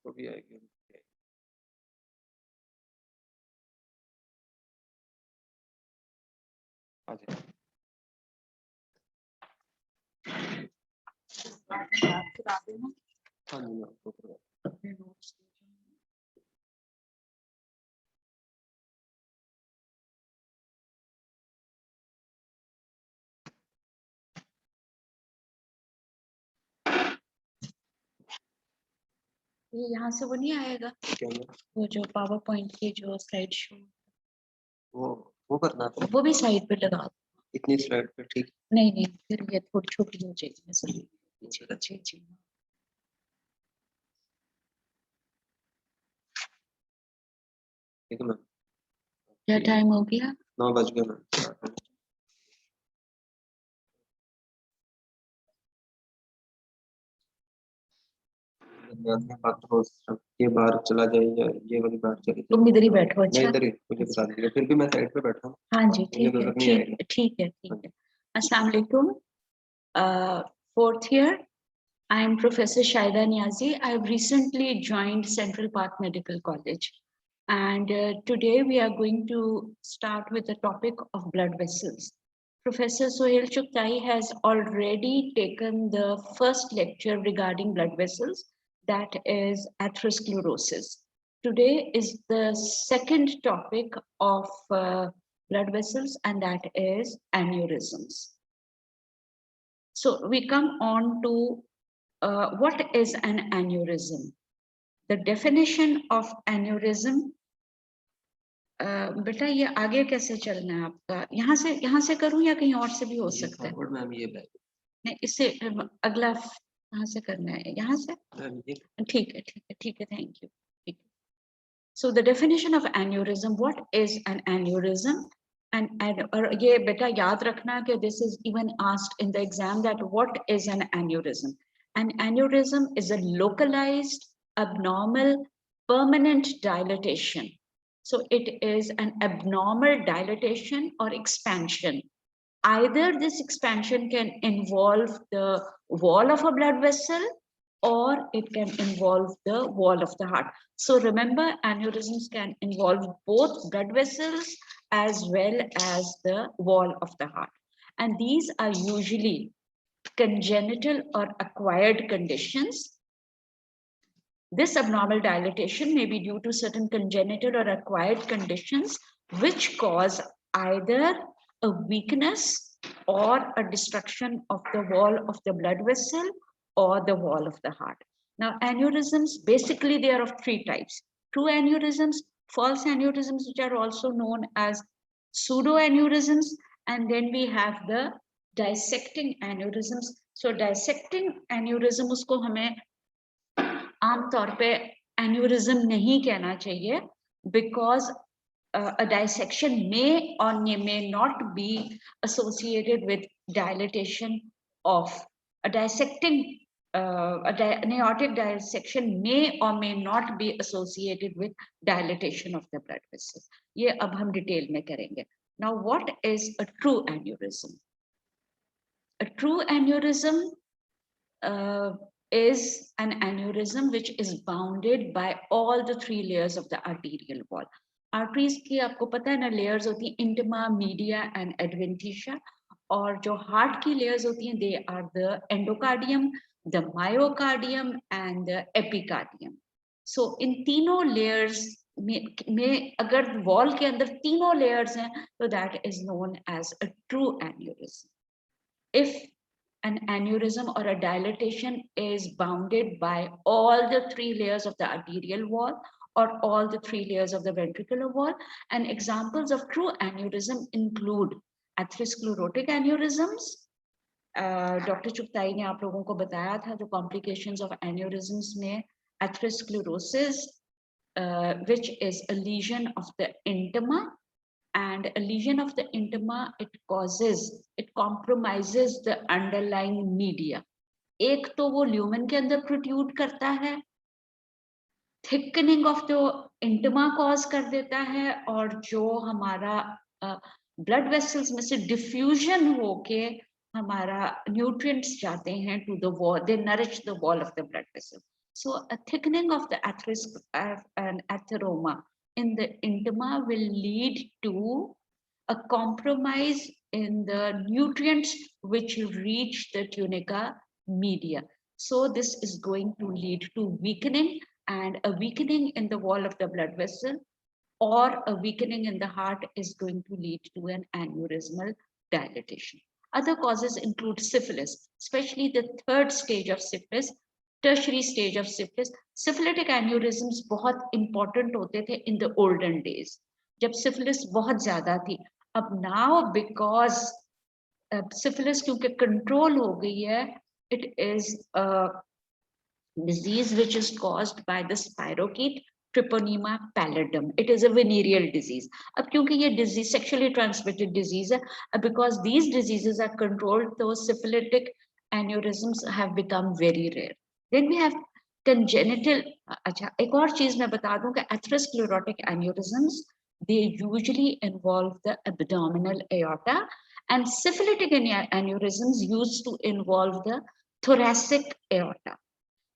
वो भी आएगी। आ जाए। हाँ जी, मैं आपको ये यहाँ से वो नहीं आएगा क्या है? वो जो पावर पॉइंट की जो स्लाइड शो वो करना है। वो भी साइड पे लगा दो। इतनी स्लाइड पे ठीक। नहीं नहीं फिर ये थोड़ी छोटी हो जाएगी ऐसे पीछे पीछे जी। ठीक है मैम। क्या टाइम हो गया? 9 बज गए मैम। ये बाहर चला जाए या ये वाली बाहर चली जाए। तुम इधर ही बैठो। मैं अच्छा इधर ही, मुझे बता दीजिए। फिर भी मैं साइड पे बैठा हूँ। हाँ जी मुझे ठीक है नजर नहीं आएगा। ठीक है ठीक है। अस्सलाम वालेकुम। Fourth year, I am Professor Shaida Niazi. I have recently joined Central Park Medical College, and today we are going to start with the topic of blood vessels. Professor Sohail Chuktai has already taken the first lecture regarding blood vessels, that is atherosclerosis. Today is the second topic of blood vessels, and that is aneurysms. So we come on to what is an aneurysm? The definition of aneurysm. बेटा ये आगे कैसे चलना है आपका? यहाँ से करूँ या कहीं और से भी हो सकता है? नहीं, इससे अगला कहाँ से करना है? यहाँ से? ठीक है, thank you. So the definition of aneurysm, what is an aneurysm? And ये बेटा याद रखना कि this is even asked in the exam, that what is an aneurysm? An aneurysm is a localized, abnormal, permanent dilatation. So it is an abnormal dilatation or expansion. Either this expansion can involve the wall of a blood vessel, or it can involve the wall of the heart. So remember, aneurysms can involve both blood vessels as well as the wall of the heart. And these are usually congenital or acquired conditions. This abnormal dilatation may be due to certain congenital or acquired conditions which cause either a weakness or a destruction of the wall of the blood vessel or the wall of the heart. Now, aneurysms, basically they are of three types: true aneurysms, false aneurysms, which are also known as pseudoaneurysms, and then we have the dissecting aneurysms. So dissecting aneurysm उसको हमें आमतौर पे aneurysm नहीं कहना चाहिए, because a dissection may or may not be associated with dilatation of a dissecting aortic dissection may or may not be associated with dilatation of the blood vessel. ये अब हम डिटेल में करेंगे. Now, what is a true aneurysm? A true aneurysm is an aneurysm which is bounded by all the three layers of the arterial wall. Arteries की आपको पता है ना, layers होती हैं intima, media and adventitia, और जो heart की layers होती हैं, they are the endocardium, the myocardium and the epicardium. So in तीनों layers में अगर wall के अंदर तीनों layers हैं, तो that is known as a true aneurysm. If an aneurysm or a dilatation is bounded by all the three layers of the arterial wall or all the three layers of the ventricular wall. And examples of true aneurysm include atherosclerotic aneurysms. Dr. Chuktai ने आप लोगों को बताया था जो complications of aneurysms में atherosclerosis, which is a lesion of the intima. And a lesion of the intima, it compromises the underlying media. एक तो वो lumen के अंदर protrude करता है, thickening of the intima cause कर देता है, और जो हमारा blood vessels में से diffusion होके हमारा nutrients जाते हैं to the wall, they nourish the wall of the blood vessel. So a thickening of the atheroma in the intima will lead to a compromise in the nutrients which reach the tunica media. So this is going to lead to weakening, and a weakening in the wall of the blood vessel or a weakening in the heart is going to lead to an aneurysmal dilatation. Other causes include syphilis, especially the third stage of syphilis, tertiary stage of syphilis. Syphilitic aneurysms बहुत important होते थे in the olden days, जब syphilis बहुत ज़्यादा थी. अब now because syphilis क्योंकि control हो गई है, it is a disease which is caused by the spirochete Treponema pallidum. It is a venereal disease. अब क्योंकि ये disease sexually transmitted disease है, because these diseases are controlled, those syphilitic aneurysms have become very rare. Then we have congenital. अच्छा, एक और चीज मैं बता दूं कि atherosclerotic aneurysms, they usually involve the abdominal aorta, and syphilitic aneurysms used to involve the thoracic aorta.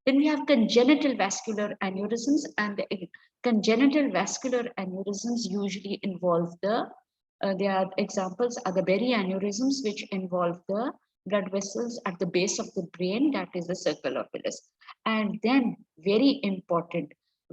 Then we have congenital vascular aneurysms, and the congenital vascular aneurysms usually involve their examples are the Berry aneurysms, which involve the blood vessels at the base of the brain, that is the circle of Willis. And then very important,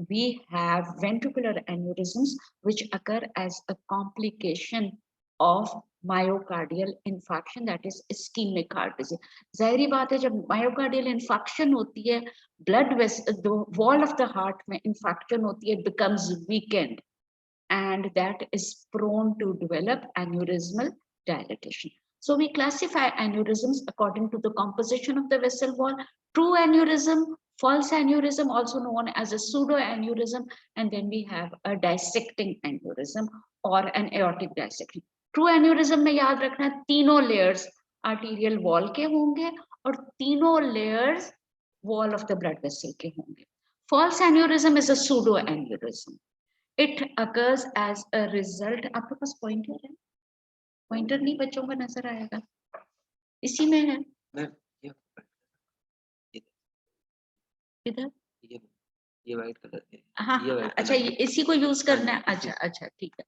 we have ventricular aneurysms, which occur as a complication of myocardial infarction, that is ischemic heart disease. जाहिर बात है जब myocardial infarction होती है, blood vessel, the wall of the heart में infarction होती है, it becomes weakened, and that is prone to develop aneurysmal dilatation. So we classify aneurysms according to the composition of the vessel wall: true aneurysm, false aneurysm, also known as a pseudo aneurysm, and then we have a dissecting aneurysm or an aortic dissection. True aneurysm में याद रखना तीनों layers arterial wall के होंगे और तीनों layers wall of the blood vessel के होंगे. False aneurysm is a pseudo aneurysm. It occurs as a result. आपके पास pointer है? Pointer नहीं बच्चों का नजर आएगा. इसी में है. इधर. ये white color है. हाँ, अच्छा ये इसी को use करना है. अच्छा ठीक है.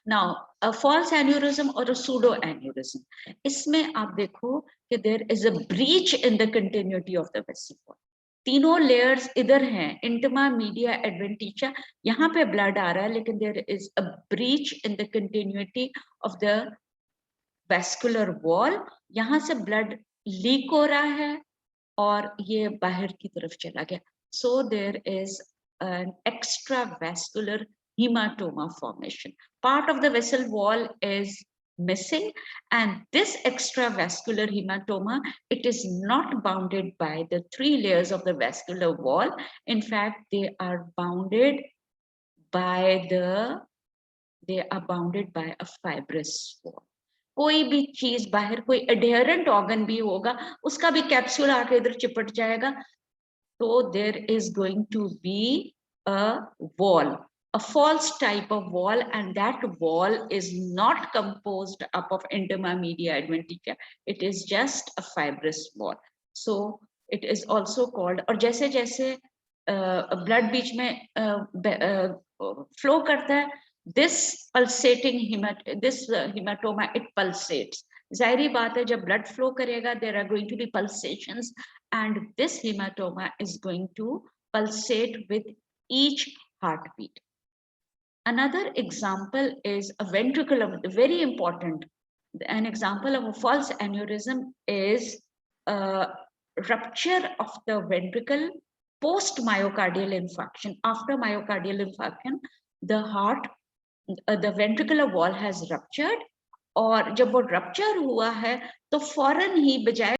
Now, a false aneurysm or a pseudo aneurysm. इसमें आप देखो कि there is a breach in the continuity of the vessel wall. तीनों layers इधर हैं, intima, media, adventitia. यहाँ पे blood आ रहा है, लेकिन there is a breach in the continuity of the vascular wall. यहाँ से blood leak हो रहा है और ये बाहर की तरफ चला गया. So there is an extravascular hematoma formation. Part of the vessel wall is missing, and this extravascular hematoma, it is not bounded by the 3 layers of the vascular wall. In fact, they are bounded by a fibrous wall. कोई भी चीज बाहर कोई adherent organ भी होगा, उसका भी capsule आके इधर चिपट जाएगा. So there is going to be a wall, a false type of wall, and that wall is not composed up of intima, media, adventitia. It is just a fibrous wall. So it is also called, और जैसे जैसे blood बीच में flow करता है, this pulsating hematoma, it pulsates. जाहिर बात है जब blood flow करेगा, there are going to be pulsations, and this hematoma is going to pulsate with each heartbeat. Another example is a ventricular, very important. An example of a false aneurysm is a rupture of the ventricle post myocardial infarction. After myocardial infarction, the ventricular wall has ruptured, और जब वो rupture हुआ है तो फौरन ही बजाय